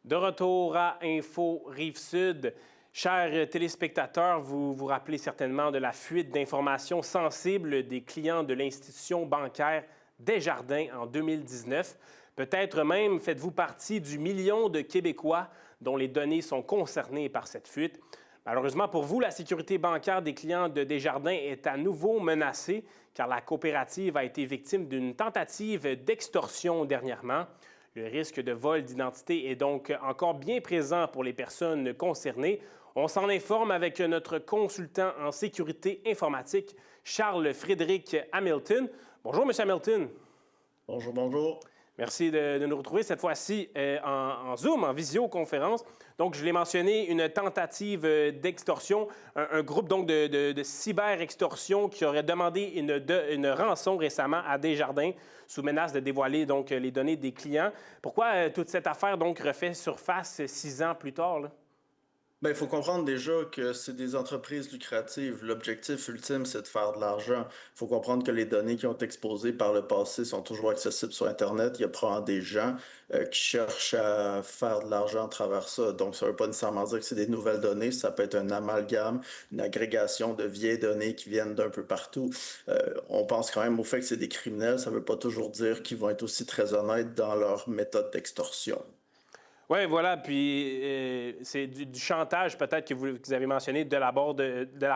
De retour à Info Rive-Sud. Chers téléspectateurs, vous vous rappelez certainement de la fuite d'informations sensibles des clients de l'institution bancaire Desjardins en 2019. Peut-être même faites-vous partie du million de Québécois dont les données sont concernées par cette fuite. Malheureusement pour vous, la sécurité bancaire des clients de Desjardins est à nouveau menacée car la coopérative a été victime d'une tentative d'extorsion dernièrement. Le risque de vol d'identité est donc encore bien présent pour les personnes concernées. On s'en informe avec notre consultant en sécurité informatique, Charles-Frédéric Hamilton. Bonjour, M. Hamilton. Bonjour, bonjour. Merci de nous retrouver cette fois-ci en Zoom, en visioconférence. Donc, je l'ai mentionné, une tentative d'extorsion, un groupe donc de cyber-extorsion qui aurait demandé une rançon récemment à Desjardins sous menace de dévoiler donc les données des clients. Pourquoi toute cette affaire donc refait surface 6 ans plus tard, là? Bien, il faut comprendre déjà que c'est des entreprises lucratives. L'objectif ultime, c'est de faire de l'argent. Il faut comprendre que les données qui ont été exposées par le passé sont toujours accessibles sur Internet. Il y a probablement des gens qui cherchent à faire de l'argent à travers ça. Donc, ça ne veut pas nécessairement dire que c'est des nouvelles données. Ça peut être un amalgame, une agrégation de vieilles données qui viennent d'un peu partout. On pense quand même au fait que c'est des criminels. Ça ne veut pas toujours dire qu'ils vont être aussi très honnêtes dans leur méthode d'extorsion. Oui, voilà. Puis c'est du chantage peut-être que vous avez mentionné de la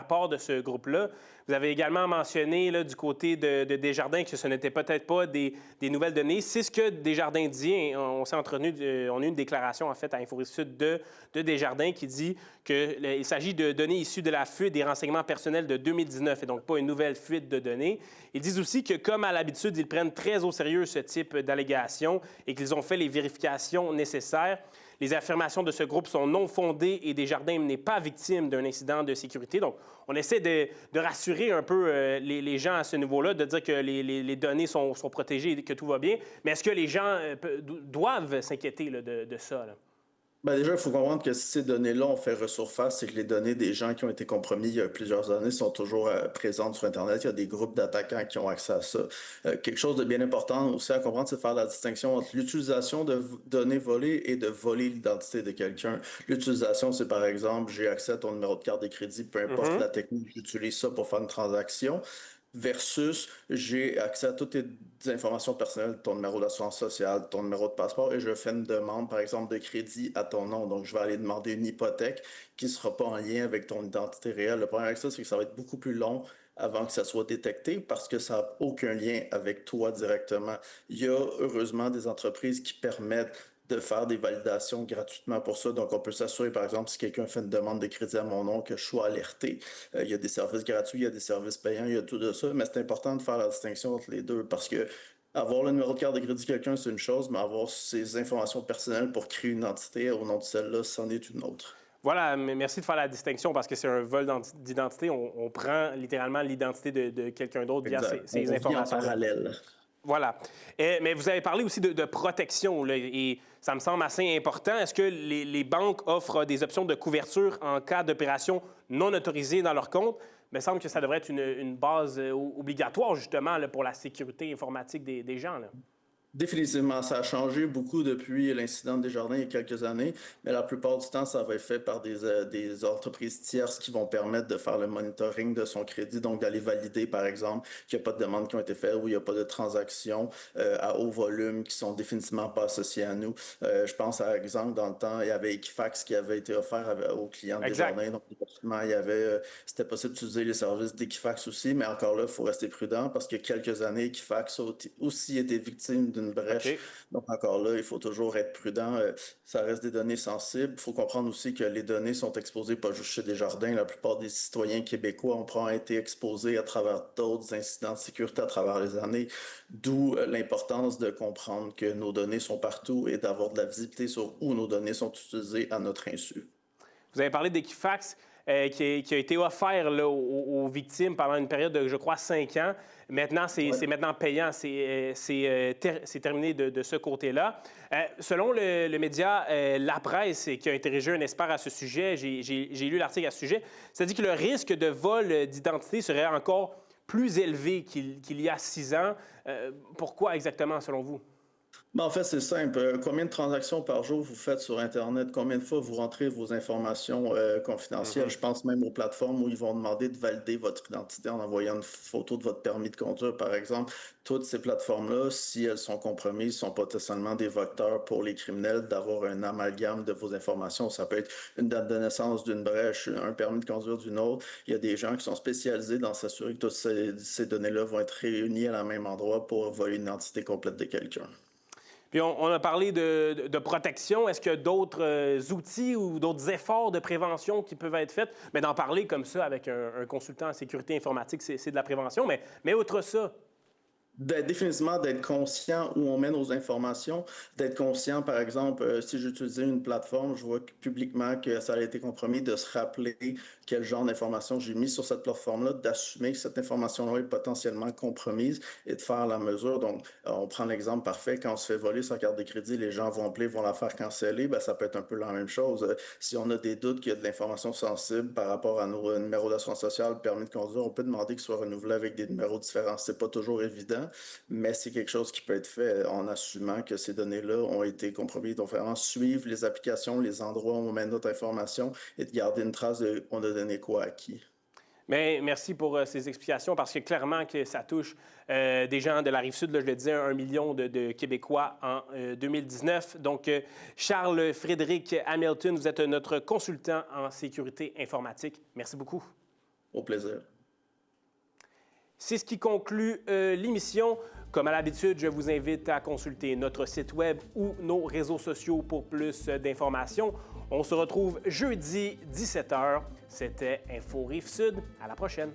part de ce groupe-là. Vous avez également mentionné là, du côté de Desjardins que ce n'était peut-être pas des nouvelles données. C'est ce que Desjardins dit. On s'est entretenu, on a eu une déclaration en fait à Info Sud de Desjardins qui dit qu'il s'agit de données issues de la fuite des renseignements personnels de 2019 et donc pas une nouvelle fuite de données. Ils disent aussi que comme à l'habitude, ils prennent très au sérieux ce type d'allégations et qu'ils ont fait les vérifications nécessaires. Les affirmations de ce groupe sont non fondées et Desjardins n'est pas victime d'un incident de sécurité. Donc, on essaie de rassurer un peu les gens à ce niveau-là, de dire que les données sont protégées et que tout va bien. Mais est-ce que les gens doivent s'inquiéter de ça, là? Ben déjà, il faut comprendre que si ces données-là ont fait resurface, c'est que les données des gens qui ont été compromis il y a plusieurs années sont toujours présentes sur Internet. Il y a des groupes d'attaquants qui ont accès à ça. Quelque chose de bien important aussi à comprendre, c'est de faire la distinction entre l'utilisation de données volées et de voler l'identité de quelqu'un. L'utilisation, c'est par exemple, j'ai accès à ton numéro de carte de crédit, peu importe la technique, j'utilise ça pour faire une transaction. Versus, j'ai accès à toutes tes informations personnelles, ton numéro d'assurance sociale, ton numéro de passeport, et je fais une demande, par exemple, de crédit à ton nom. Donc, je vais aller demander une hypothèque qui ne sera pas en lien avec ton identité réelle. Le problème avec ça, c'est que ça va être beaucoup plus long avant que ça soit détecté parce que ça n'a aucun lien avec toi directement. Il y a heureusement des entreprises qui permettent de faire des validations gratuitement pour ça. Donc, on peut s'assurer, par exemple, si quelqu'un fait une demande de crédit à mon nom, que je sois alerté. Il y a des services gratuits, il y a des services payants, il y a tout de ça, mais c'est important de faire la distinction entre les deux parce que avoir le numéro de carte de crédit de quelqu'un, c'est une chose, mais avoir ses informations personnelles pour créer une entité au nom de celle-là, c'en est une autre. Voilà, mais merci de faire la distinction parce que c'est un vol d'identité. On prend littéralement l'identité de quelqu'un d'autre via Exact. On ces vit en informations-là. parallèle. Voilà. Mais vous avez parlé aussi de protection, là, et ça me semble assez important. Est-ce que les banques offrent des options de couverture en cas d'opération non autorisée dans leur compte? Il me semble que ça devrait être une base obligatoire, justement, là, pour la sécurité informatique des gens, là. Définitivement, ça a changé beaucoup depuis l'incident des jardins il y a quelques années, mais la plupart du temps, ça va être fait par des entreprises tierces qui vont permettre de faire le monitoring de son crédit, donc d'aller valider, par exemple, qu'il n'y a pas de demandes qui ont été faites ou il n'y a pas de transactions à haut volume qui sont définitivement pas associées à nous. Je pense, par exemple, dans le temps, il y avait Equifax qui avait été offert aux clients des Exact. jardins, donc effectivement, c'était possible d'utiliser les services d'Equifax aussi, mais encore là, il faut rester prudent parce que quelques années, Equifax a aussi été victime d'une brèche. OK. Donc encore là, il faut toujours être prudent. Ça reste des données sensibles. Il faut comprendre aussi que les données sont exposées pas juste chez Desjardins. La plupart des citoyens québécois ont probablement été exposés à travers d'autres incidents de sécurité à travers les années, d'où l'importance de comprendre que nos données sont partout et d'avoir de la visibilité sur où nos données sont utilisées à notre insu. Vous avez parlé d'Equifax qui a été offert là, aux victimes pendant une période de, je crois, 5 ans. Maintenant, c'est Ouais. maintenant payant. C'est terminé de ce côté-là. Selon le média La Presse, qui a interrogé un expert à ce sujet, j'ai lu l'article à ce sujet, ça dit que le risque de vol d'identité serait encore plus élevé qu'il y a 6 ans. Pourquoi exactement, selon vous? Ben, en fait, c'est simple. Combien de transactions par jour vous faites sur Internet? Combien de fois vous rentrez vos informations confidentielles? Mhm. Je pense même aux plateformes où ils vont demander de valider votre identité en envoyant une photo de votre permis de conduire, par exemple. Toutes ces plateformes-là, si elles sont compromises, sont potentiellement des vecteurs pour les criminels d'avoir un amalgame de vos informations. Ça peut être une date de naissance d'une brèche, un permis de conduire d'une autre. Il y a des gens qui sont spécialisés dans s'assurer que toutes ces données-là vont être réunies à la même endroit pour voler une identité complète de quelqu'un. Puis on a parlé de protection. Est-ce qu'il y a d'autres outils ou d'autres efforts de prévention qui peuvent être faits? Mais d'en parler comme ça avec un consultant en sécurité informatique, c'est de la prévention. Mais outre ça, Définitivement d'être conscient où on met nos informations, d'être conscient, par exemple, si j'utilisais une plateforme, je vois publiquement que ça a été compromis, de se rappeler quel genre d'informations j'ai mis sur cette plateforme-là, d'assumer que cette information-là est potentiellement compromise et de faire la mesure. Donc, on prend l'exemple parfait, quand on se fait voler sa carte de crédit, les gens vont appeler, vont la faire canceller, ben, ça peut être un peu la même chose. Si on a des doutes qu'il y a de l'information sensible par rapport à nos numéros d'assurance sociale, permis de conduire, on peut demander qu'ils soient renouvelés avec des numéros différents. C'est pas toujours évident, mais c'est quelque chose qui peut être fait en assumant que ces données-là ont été compromises. Donc, vraiment suivre les applications, les endroits où on met notre information et de garder une trace de on a donné quoi à qui. mais merci pour ces explications parce que clairement que ça touche des gens de la Rive-Sud, là, je le disais, 1 million de Québécois en 2019. Donc, Charles-Frédéric Hamilton, vous êtes notre consultant en sécurité informatique. Merci beaucoup. Au plaisir. C'est ce qui conclut l'émission. Comme à l'habitude, je vous invite à consulter notre site web ou nos réseaux sociaux pour plus d'informations. On se retrouve jeudi 17h. C'était Info Rive-Sud. À la prochaine.